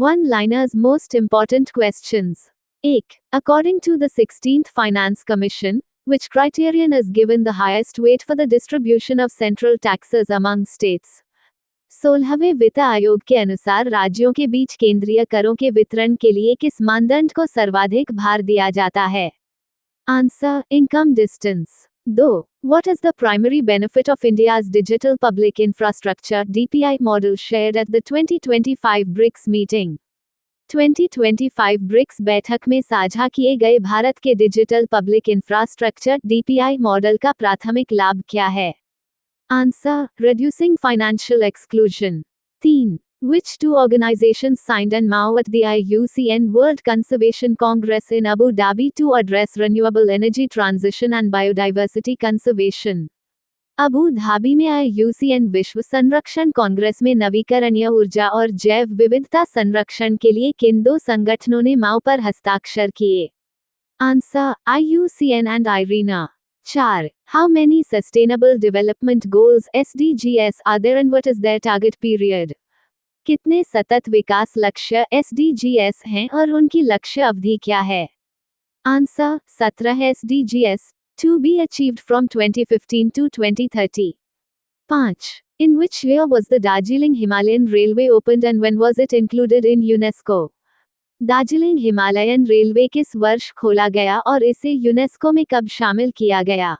One-liners most important questions. 1. According to the 16th Finance Commission, which criterion is given the highest weight for the distribution of central taxes among states? 16वें वित्त आयोग के अनुसार राज्यों के बीच केंद्रीय करों के वितरण के लिए किस मानदंड को सर्वाधिक भार दिया जाता है? Answer, income distance. 2. What is the primary benefit of India's digital public infrastructure (DPI) model shared at the 2025 BRICS meeting? 2025 BRICS बैठक में साझा किए गए भारत के digital public infrastructure (DPI) model का प्राथमिक लाभ क्या है? Answer, reducing financial exclusion. 3. Which two organizations signed an MOU at the IUCN World Conservation Congress in Abu Dhabi to address renewable energy transition and biodiversity conservation? Abu Dhabi में IUCN विश्व संरक्षण कांग्रेस में नवीकरणीय ऊर्जा और जैव विविधता संरक्षण के लिए किन दो संगठनों ने MOU पर हस्ताक्षर किए? Answer, IUCN and IRENA. 4. How many Sustainable Development Goals (SDGs) are there and what is their target period? कितने सतत विकास लक्ष्य SDGs हैं और उनकी लक्ष्य अवधि क्या है? Answer, 17 SDGs, to be achieved from 2015 to 2030. 5. In which year was the Darjeeling Himalayan Railway opened and when was it included in UNESCO? Darjeeling Himalayan railway किस वर्ष खोला गया और इसे यूनेस्को में कब शामिल किया गया?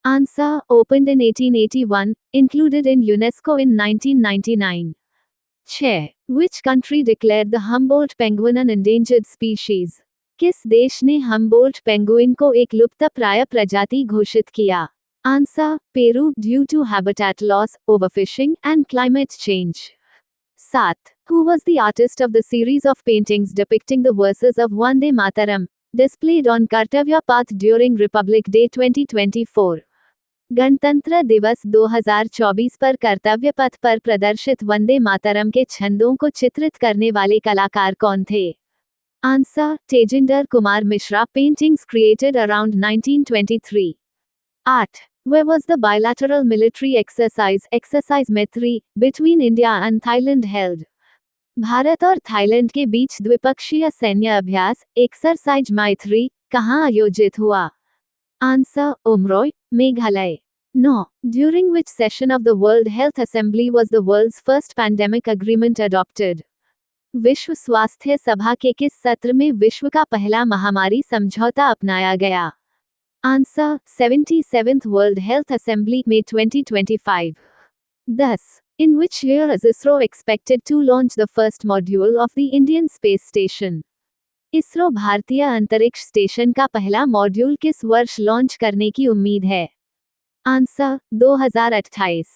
Answer, opened in 1881, included in UNESCO in 1999. 6. Which country declared the Humboldt penguin an endangered species? किस देश ने हम्बोल्ट पेंगुइन को एक लुप्तप्राय प्रजाति घोषित किया? Answer, Peru, due to habitat loss, overfishing and climate change. 7. Who was the artist of the series of paintings depicting the verses of Vande Mataram, displayed on Kartavya Path during Republic Day 2024? गणतंत्र दिवस 2024 पर कर्तव्य पथ पर प्रदर्शित वंदे मातरम के छंदों को चित्रित करने वाले कलाकार कौन थे? Answer, Tejinder Kumar Mishra. Paintings created around 1923. 8. Where was the bilateral military exercise Maitri between India and Thailand held? Bharat और थाईलैंड के बीच द्विपक्षीय सैन्य अभ्यास एक्सरसाइज मैत्री कहाँ आयोजित हुआ? Answer, Umroi, Meghalaya. 9. During which session of the World Health Assembly was the world's first pandemic agreement adopted? विश्व स्वास्थ्य सभा के किस सत्र में विश्व का पहला महामारी समझौता अपनाया गया? Answer, 77th World Health Assembly, May 2025. 10. In which year is ISRO expected to launch the first module of the Indian Space Station? ISRO भारतीय अंतरिक्ष स्टेशन का पहला मॉड्यूल किस वर्ष लॉन्च करने की उम्मीद है? Answer, 2028.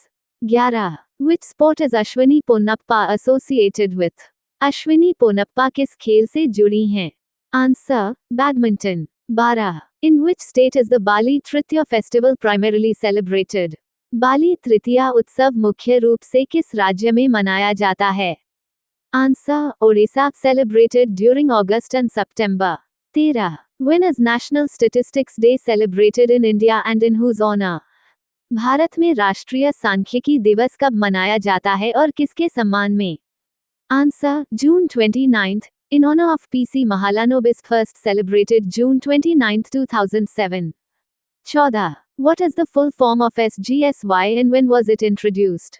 11. Which sport is Ashwini Ponnappa associated with? Ashwini Ponnappa किस खेल से जुड़ी हैं? Answer, badminton. 12. In which state is the Bali Tritiya festival primarily celebrated? बाली तृतीया उत्सव मुख्य रूप से किस राज्य में मनाया जाता है? Answer, Odisha. Celebrated during August and September. 13. When is National Statistics Day celebrated in India and in whose honor? Bharat में राष्ट्रीय सांख्यिकी दिवस कब मनाया जाता है और किसके सम्मान में? Answer, June 29th, in honor of P.C. Mahalanobis, first celebrated June 29, 2007. 14. What is the full form of SGSY and when was it introduced?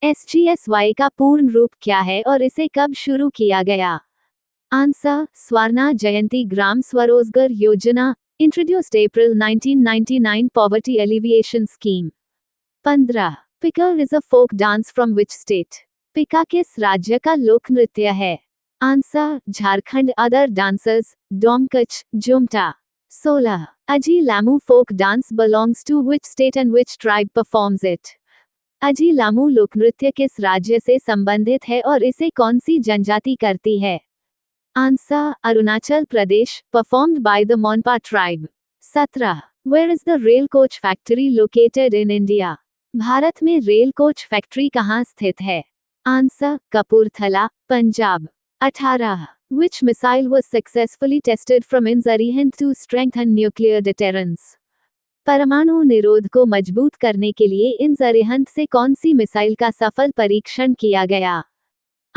SGSY का पूर्ण रूप क्या है और इसे कब शुरू किया गया? आंसर, स्वर्णा जयंती ग्राम स्वरोजगार योजना, introduced April 1999, poverty alleviation scheme. 15. Pika is a folk dance from which state? पिका किस राज्य का लोक नृत्य है? Answer, Jharkhand. Other dancers, Domkach, Jhumta. 16. अजी लामू folk dance belongs to which state and which tribe performs it? अजी लामू लोकनृत्य किस राज्य से संबंधित है और इसे कौन सी जनजाति करती है? Answer, Arunachal Pradesh. Performed by the Monpa tribe. 17. Where is the rail coach factory located in India? Bharat में रेल कोच फैक्ट्री कहाँ स्थित है? Answer, Kapurthala, Punjab. 18. Which missile was successfully tested from Inzarihind to strengthen nuclear deterrence? परमाणु निरोध को मजबूत करने के लिए इंजरिहंद से कौन सी मिसाइल का सफल परीक्षण किया गया?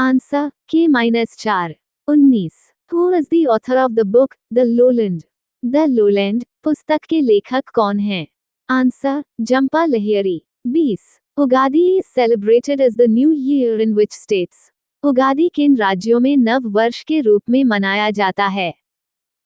Answer K-4. 19. Who is the author of the book The Lowland? The lowland पुस्तक के लेखक कौन हैं? Answer Zampa Lahiri. 20. Ugadi is celebrated as the new year in which states? Ugadi किन राज्यों में नव वर्ष के रूप में मनाया जाता है?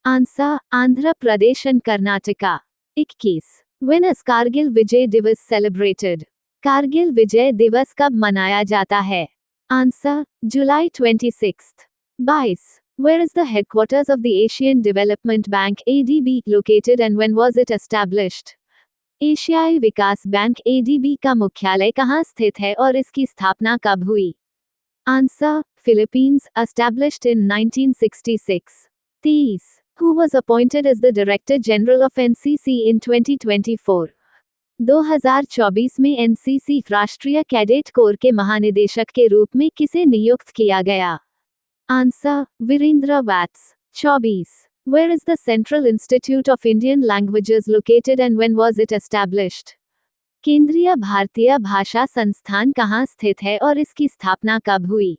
आंसर आंध्र प्रदेश और कर्नाटका. 21. When is कारगिल विजय दिवस celebrated? कारगिल विजय दिवस कब मनाया जाता है? Answer July 26. 22. Where is the headquarters of the Asian Development Bank ADB located and when was it established? एशियाई विकास बैंक ADB का मुख्यालय कहाँ स्थित है और इसकी स्थापना कब हुई? Answer Philippines, established in 1966. 23. Who was appointed as the Director General of NCC in 2024? 2024 में NCC राष्ट्रीय कैडेट कोर के महानिदेशक के रूप में किसे नियुक्त किया गया? Answer Virendra Vats. 24. Where is the Central Institute of Indian Languages located and when was it established? केंद्रीय भारतीय भाषा संस्थान कहाँ स्थित है और इसकी स्थापना कब हुई?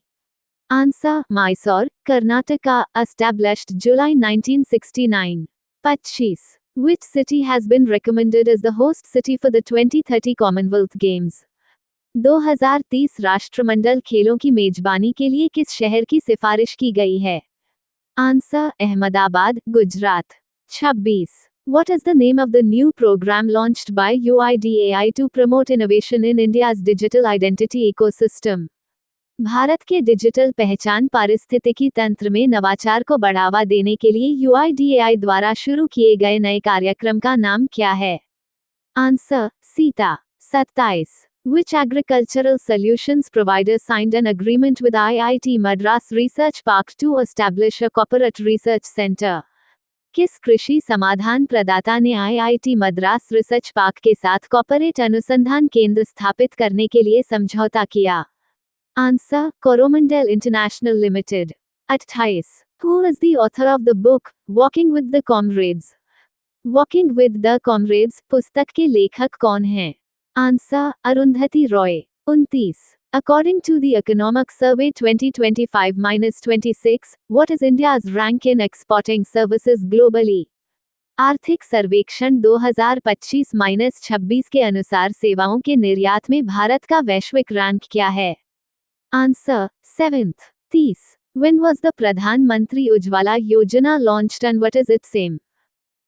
Answer Mysore, Karnataka, established July 1969. 25. Which city has been recommended as the host city for the 2030 Commonwealth Games? 2030 राष्ट्रमंडल खेलों की मेजबानी के लिए किस शहर की सिफारिश की गई है? Answer Ahmedabad, Gujarat. 26. What is the name of the new program launched by UIDAI to promote innovation in India's digital identity ecosystem? Bharat के डिजिटल पहचान पारिस्थितिकी तंत्र में नवाचार को बढ़ावा देने के लिए UIDAI द्वारा शुरू किए गए नए कार्यक्रम का नाम क्या है? Answer Sita. 27. Which agricultural solutions provider signed an agreement with IIT Madras Research Park to establish a corporate research center? किस कृषि समाधान प्रदाता ने IIT मद्रास रिसर्च पार्क के साथ कॉर्पोरेट अनुसंधान केंद्र स्थापित करने के लिए समझौता किया? Answer Coromandel international limited. 28. Who is the author of the book Walking with the Comrades? Walking with the Comrades पुस्तक के लेखक कौन हैं? Answer Arundhati Roy. 29. According to the Economic Survey 2025-26, what is India's rank in exporting services globally? आर्थिक सर्वेक्षण 2025-26 के अनुसार सेवाओं के निर्यात में भारत का वैश्विक रैंक क्या है? Answer 7th. 30. When was the प्रधानमंत्री उज्ज्वला योजना launched and what is its aim?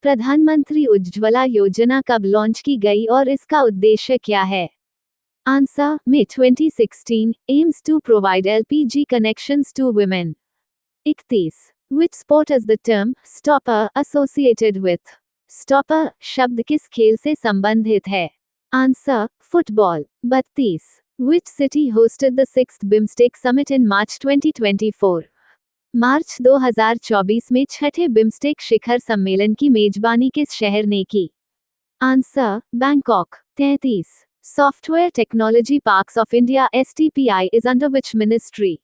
प्रधानमंत्री उज्ज्वला योजना कब लॉन्च की गई और इसका उद्देश्य क्या है? Answer May 2016, aims to provide LPG connections to women. 31. Which sport is the term stopper associated with? Stopper शब्द किस खेल से संबंधित है? Answer football. 32. Which city hosted the 6th BIMSTEC Summit in March 2024? मार्च 2024 में छठे बिम्स्टेक शिखर सम्मेलन की मेजबानी किस शहर ने की? Answer Bangkok. 33. Software technology parks of India STPI is under which ministry?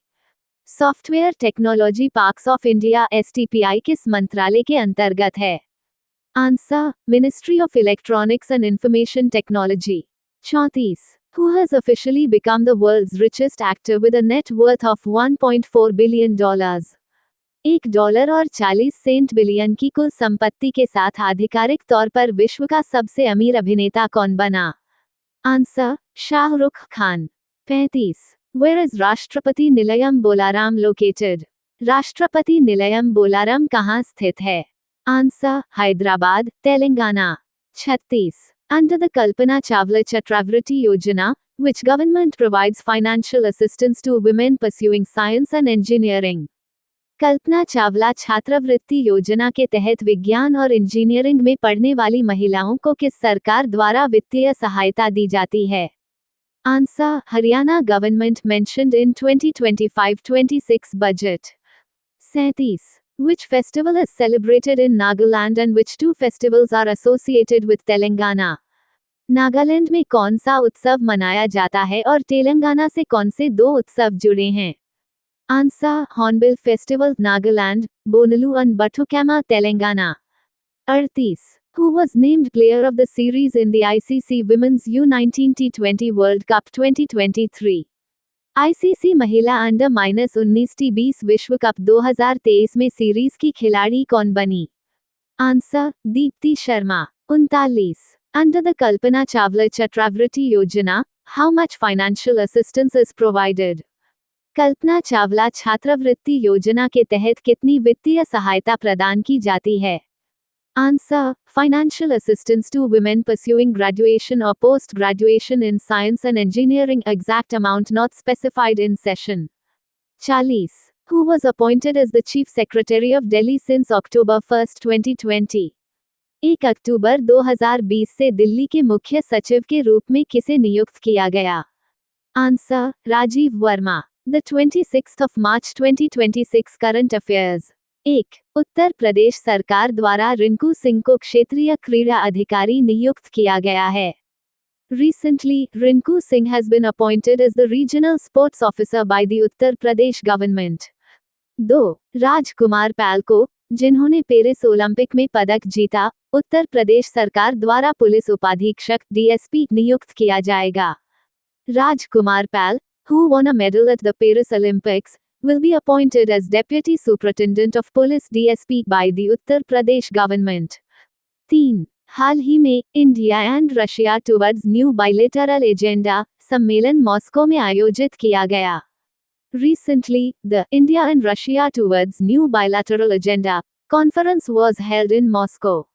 Software technology parks of India STPI किस मंत्रालय के अंतर्गत है? Answer ministry of electronics and information technology. 34. Who has officially become the world's richest actor with a net worth of $1.4 billion? $1 और 40 Saint billion की कुल संपत्ति के साथ आधिकारिक तौर पर विश्व का सबसे अमीर अभिनेता कौन बना? Answer Shahrukh Khan. 35. Where is राष्ट्रपति निलयम बोलाराम located? राष्ट्रपति निलयम बोलाराम कहाँ स्थित है? Answer Hyderabad, Telangana. 36. Under the Kalpana Chawla Chakravarti Yojana, which government provides financial assistance to women pursuing science and engineering? कल्पना चावला छात्रवृत्ति योजना के तहत विज्ञान और इंजीनियरिंग में पढ़ने वाली महिलाओं को किस सरकार द्वारा वित्तीय सहायता दी जाती है? Answer Haryana government mentioned in 2025-26 budget. 37. Which festival is celebrated in Nagaland and which two festivals are associated with Telangana? Nagaland में कौन सा उत्सव मनाया जाता है और तेलंगाना से कौन से दो उत्सव जुड़े हैं? Answer hornbill festival Nagaland, Bonalu and Bathukamma Telangana. 38. Who was named player of the series in the ICC Women's U19 T20 World Cup 2023? ICC महिला अंडर -19 T20 विश्व कप 2023 में सीरीज की खिलाड़ी कौन बनी? Answer, Deepti Sharma. 39. Under the Kalpana Chawla छात्रवृत्ति योजना, how much financial assistance is provided? Kalpana Chawla छात्रवृत्ति योजना के तहत कितनी वित्तीय सहायता प्रदान की जाती है? Answer, financial assistance to women pursuing graduation or post-graduation in science and engineering, exact amount not specified in session. 40. Who was appointed as the Chief Secretary of Delhi since October 1, 2020? 1 अक्टूबर 2020 से दिल्ली के मुख्य सचिव के रूप में किसे नियुक्त किया गया? Answer, Rajiv Verma. The 26th of March 2026 Current Affairs. 1. Uttar Pradesh सरकार द्वारा रिंकू सिंह को क्षेत्रीय क्रीड़ा अधिकारी नियुक्त किया गया है। Recently, Rinku Singh has been appointed as the regional sports officer by the Uttar Pradesh government. 2. राजकुमार पाल को, जिन्होंने पेरिस ओलंपिक में पदक जीता, उत्तर प्रदेश सरकार द्वारा पुलिस उपाधीक्षक DSP नियुक्त किया जाएगा। राजकुमार पाल, who won a medal at the Paris Olympics, will be appointed as Deputy Superintendent of Police DSP by the Uttar Pradesh government. 3. हाल ही में India and Russia towards new bilateral agenda सम्मेलन Moscow में आयोजित किया गया। Recently, the India and Russia towards new bilateral agenda conference was held in Moscow.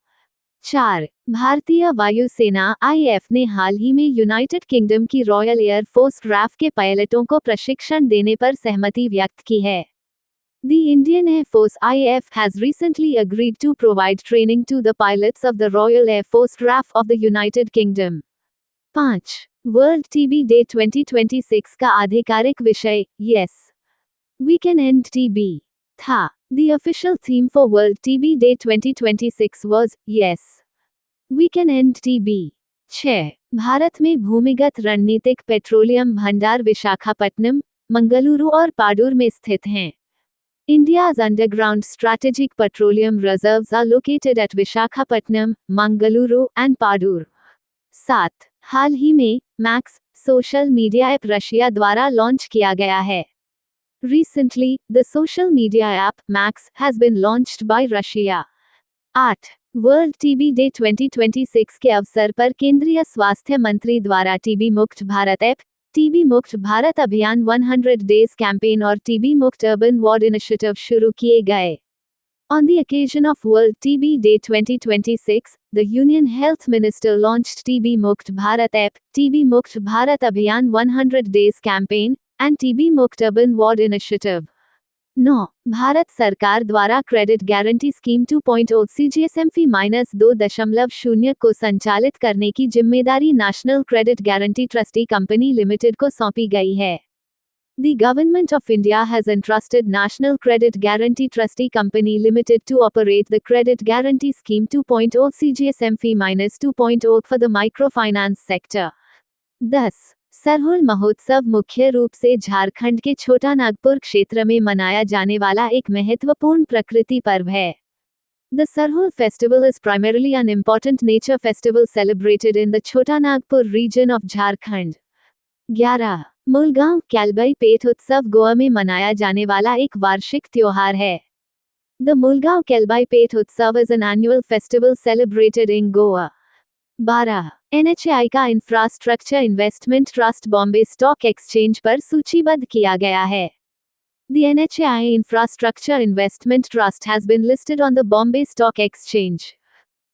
4. भारतीय वायुसेना IAF ने हाल ही में यूनाइटेड किंगडम की रॉयल एयर फोर्स RAF के पायलटों को प्रशिक्षण देने पर सहमति व्यक्त की है। The Indian Air Force IAF has recently agreed to provide training to the pilots of the Royal Air Force RAF of the United Kingdom. 5. World TB day 2026 का आधिकारिक विषय Yes, We Can End TB था। The official theme for World TB Day 2026 was Yes, We Can End TB. 6. Bharat में भूमिगत रणनीतिक petroleum भंडार विशाखापट्टनम, मंगलुरु और पाडुर में स्थित हैं। India's underground strategic petroleum reserves are located at Visakhapatnam, Mangaluru, and Padur. 7. हाल ही में max social media app Russia द्वारा लॉन्च किया गया है। Recently, the social media app Max has been launched by Russia. 8. World TB day 2026 के अवसर पर केंद्रीय स्वास्थ्य मंत्री द्वारा टीबी मुक्त भारत ऐप, टीबी मुक्त भारत अभियान 100 डेज कैंपेन और टीबी मुक्त अर्बन वार्ड इनिशिएटिव शुरू किए गए। On the occasion of World TB Day 2026, the Union Health Minister launched TB Mukt Bharat app, TB Mukt Bharat Abhiyan 100 Days Campaign, and TB Mukt Urban Ward Initiative. 9. Bharat सरकार द्वारा credit guarantee scheme 2.0 CGSMF-2.0 को संचालित करने की जिम्मेदारी national credit guarantee trustee company limited को सौंपी गई है। The Government of India has entrusted National Credit Guarantee Trustee Company Limited to operate the Credit Guarantee Scheme 2.0 CGSMF-2.0 for the microfinance sector. 10. Sarhul महोत्सव मुख्य रूप से झारखंड के छोटा नागपुर क्षेत्र में मनाया जाने वाला एक महत्वपूर्ण प्रकृति पर्व है। The Sarhul festival is primarily an important nature festival celebrated in the Chota Nagpur region of Jharkhand. 11. मुलगांव कैलबाई पेट उत्सव गोवा में मनाया जाने वाला एक वार्षिक त्योहार है। The Mulgaon Kelbai Peth Utsav is an annual festival celebrated in Goa. 12. NHAI का infrastructure investment trust Bombay stock exchange पर सूचीबद्ध किया गया है। The NHAI Infrastructure Investment Trust has been listed on the Bombay Stock Exchange.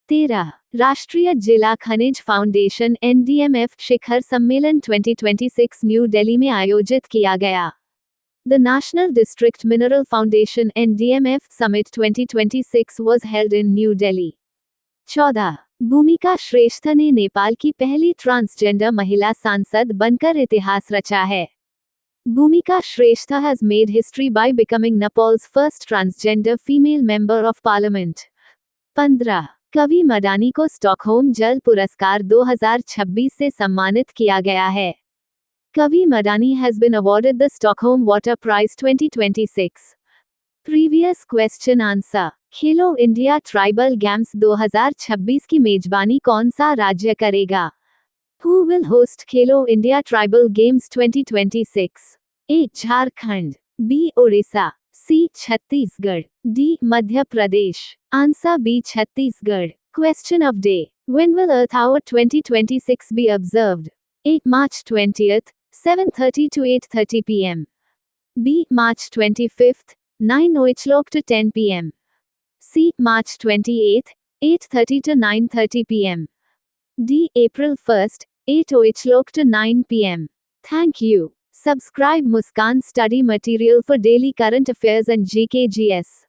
13. राष्ट्रीय जिला खनिज foundation NDMF शिखर सम्मेलन 2026 न्यू दिल्ली में आयोजित किया गया। The National District Mineral Foundation NDMF Summit 2026 was held in New Delhi. 14. भूमिका श्रेष्ठ ने नेपाल की पहली ट्रांसजेंडर महिला सांसद बनकर इतिहास रचा है। भूमिका श्रेष्ठ has made history by becoming Nepal's first transgender female member of parliament. 15. कवि मडानी को स्टॉकहोम जल पुरस्कार 2026 से सम्मानित किया गया है। कवि मडानी has been awarded the Stockholm Water Prize 2026. Previous question answer. Khelo India tribal games 2026 की मेजबानी कौन सा राज्य करेगा? Who will host Khelo India tribal games 2026? A. Jharkhand. B. Odisha. C. Chhattisgarh. D. Madhya Pradesh. Answer B. Chhattisgarh. Question of day. When will Earth Hour 2026 be observed? A. March 20th, 7:30 to 8:30 p.m. B. March 25th, 9 o'clock to 10 p.m. C. March 28th, 8:30 to 9:30 p.m. D. April 1st, 8 o'clock to 9 p.m. Thank you. Subscribe Muskan Study Material for daily current affairs and GKGS.